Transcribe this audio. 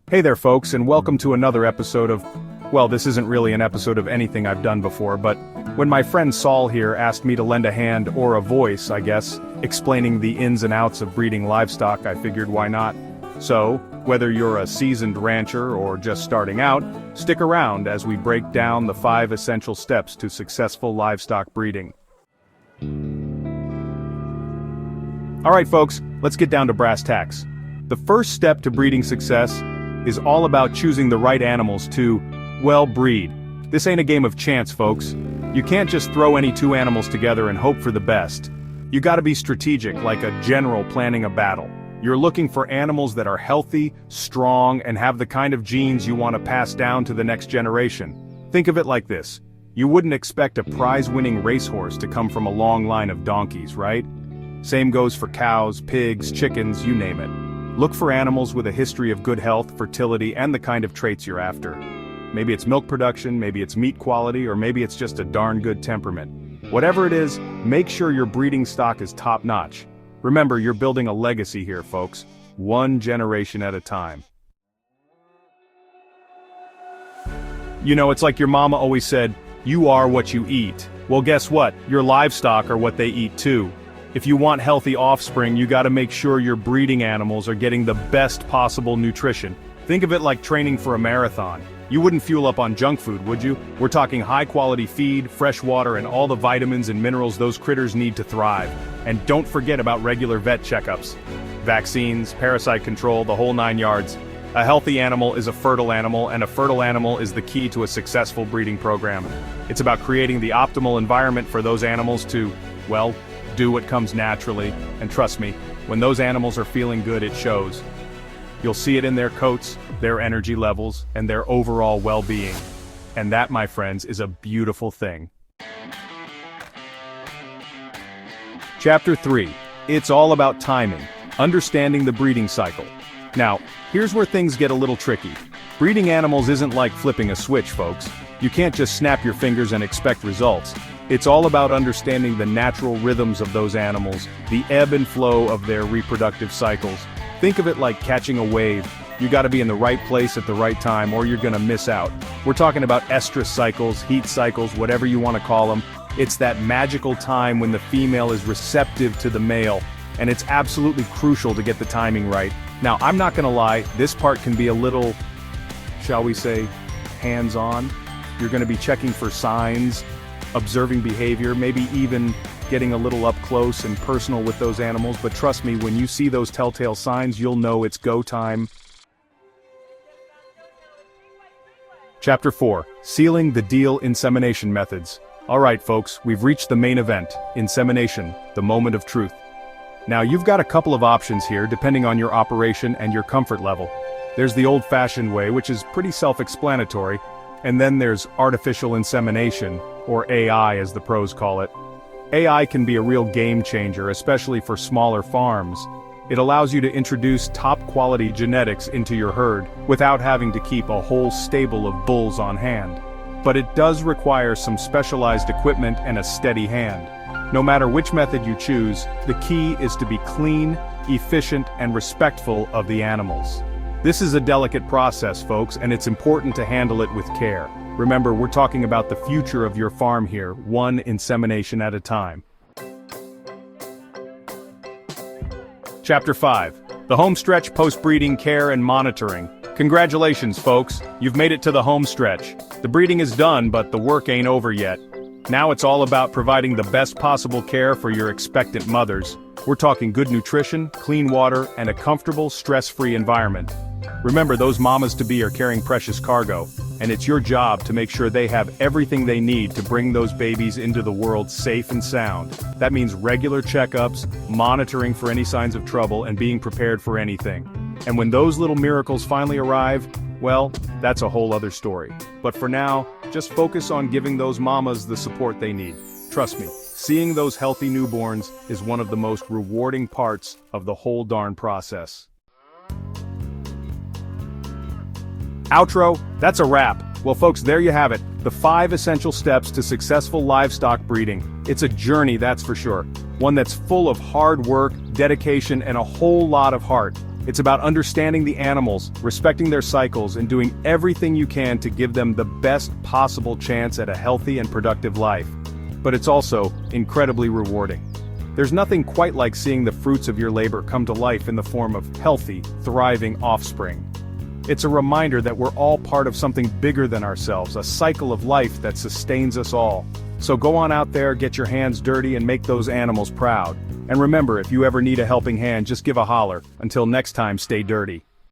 Hey there folks, and welcome to another episode of, well, this isn't really an episode of anything I've done before, but when my friend Saul here asked me to lend a hand, or a voice, I guess, explaining the ins and outs of breeding livestock, I figured why not. So, whether you're a seasoned rancher or just starting out, stick around as we break down the 5 essential steps to successful livestock breeding. Alright folks, let's get down to brass tacks. The first step to breeding success is all about choosing the right animals to, well, breed. This ain't a game of chance, folks. You can't just throw any 2 animals together and hope for the best. You gotta be strategic, like a general planning a battle. You're looking for animals that are healthy, strong, and have the kind of genes you want to pass down to the next generation. Think of it like this. You wouldn't expect a prize-winning racehorse to come from a long line of donkeys, right? Same goes for cows, pigs, chickens, you name it. Look for animals with a history of good health, fertility, and the kind of traits you're after. Maybe it's milk production, maybe it's meat quality, or maybe it's just a darn good temperament. Whatever it is, make sure your breeding stock is top-notch. Remember, you're building a legacy here, folks. 1 generation at a time. You know, it's like your mama always said, you are what you eat. Well, guess what? Your livestock are what they eat too. If you want healthy offspring, you gotta make sure your breeding animals are getting the best possible nutrition. Think of it like training for a marathon. You wouldn't fuel up on junk food, would you? We're talking high-quality feed, fresh water, and all the vitamins and minerals those critters need to thrive. And don't forget about regular vet checkups. Vaccines, parasite control, the whole 9 yards. A healthy animal is a fertile animal, and a fertile animal is the key to a successful breeding program. It's about creating the optimal environment for those animals to, well, do what comes naturally, and trust me, when those animals are feeling good, it shows. You'll see it in their coats, their energy levels, and their overall well-being. And that, my friends, is a beautiful thing. Chapter 3. It's all about timing, understanding the breeding cycle. Now, here's where things get a little tricky. Breeding animals isn't like flipping a switch, folks. You can't just snap your fingers and expect results. It's all about understanding the natural rhythms of those animals, the ebb and flow of their reproductive cycles. Think of it like catching a wave. You gotta be in the right place at the right time or you're gonna miss out. We're talking about estrus cycles, heat cycles, whatever you want to call them. It's that magical time when the female is receptive to the male, and it's absolutely crucial to get the timing right. Now, I'm not gonna lie, this part can be a little, shall we say, hands-on. You're gonna be checking for signs, observing behavior, maybe even getting a little up close and personal with those animals, but trust me, when you see those telltale signs, you'll know it's go time. Chapter 4. Sealing the deal insemination methods. Alright folks, we've reached the main event, insemination, the moment of truth. Now you've got a couple of options here depending on your operation and your comfort level. There's the old-fashioned way, which is pretty self-explanatory, and then there's artificial insemination, or AI as the pros call it. AI can be a real game changer, especially for smaller farms. It allows you to introduce top-quality genetics into your herd, without having to keep a whole stable of bulls on hand. But it does require some specialized equipment and a steady hand. No matter which method you choose, the key is to be clean, efficient, and respectful of the animals. This is a delicate process, folks, and it's important to handle it with care. Remember, we're talking about the future of your farm here, 1 insemination at a time. Chapter 5. The home stretch post-breeding care and monitoring. Congratulations, folks. You've made it to the home stretch. The breeding is done, but the work ain't over yet. Now it's all about providing the best possible care for your expectant mothers. We're talking good nutrition, clean water, and a comfortable, stress-free environment. Remember, those mamas-to-be are carrying precious cargo, and it's your job to make sure they have everything they need to bring those babies into the world safe and sound. That means regular checkups, monitoring for any signs of trouble, and being prepared for anything. And when those little miracles finally arrive, well, that's a whole other story. But for now, just focus on giving those mamas the support they need. Trust me, seeing those healthy newborns is one of the most rewarding parts of the whole darn process. Outro, that's a wrap. Well folks, there you have it, the 5 essential steps to successful livestock breeding. It's a journey, that's for sure. One that's full of hard work, dedication, and a whole lot of heart. It's about understanding the animals, respecting their cycles, and doing everything you can to give them the best possible chance at a healthy and productive life. But it's also incredibly rewarding. There's nothing quite like seeing the fruits of your labor come to life in the form of healthy, thriving offspring. It's a reminder that we're all part of something bigger than ourselves, a cycle of life that sustains us all. So go on out there, get your hands dirty, and make those animals proud. And remember, if you ever need a helping hand, just give a holler. Until next time, stay dirty.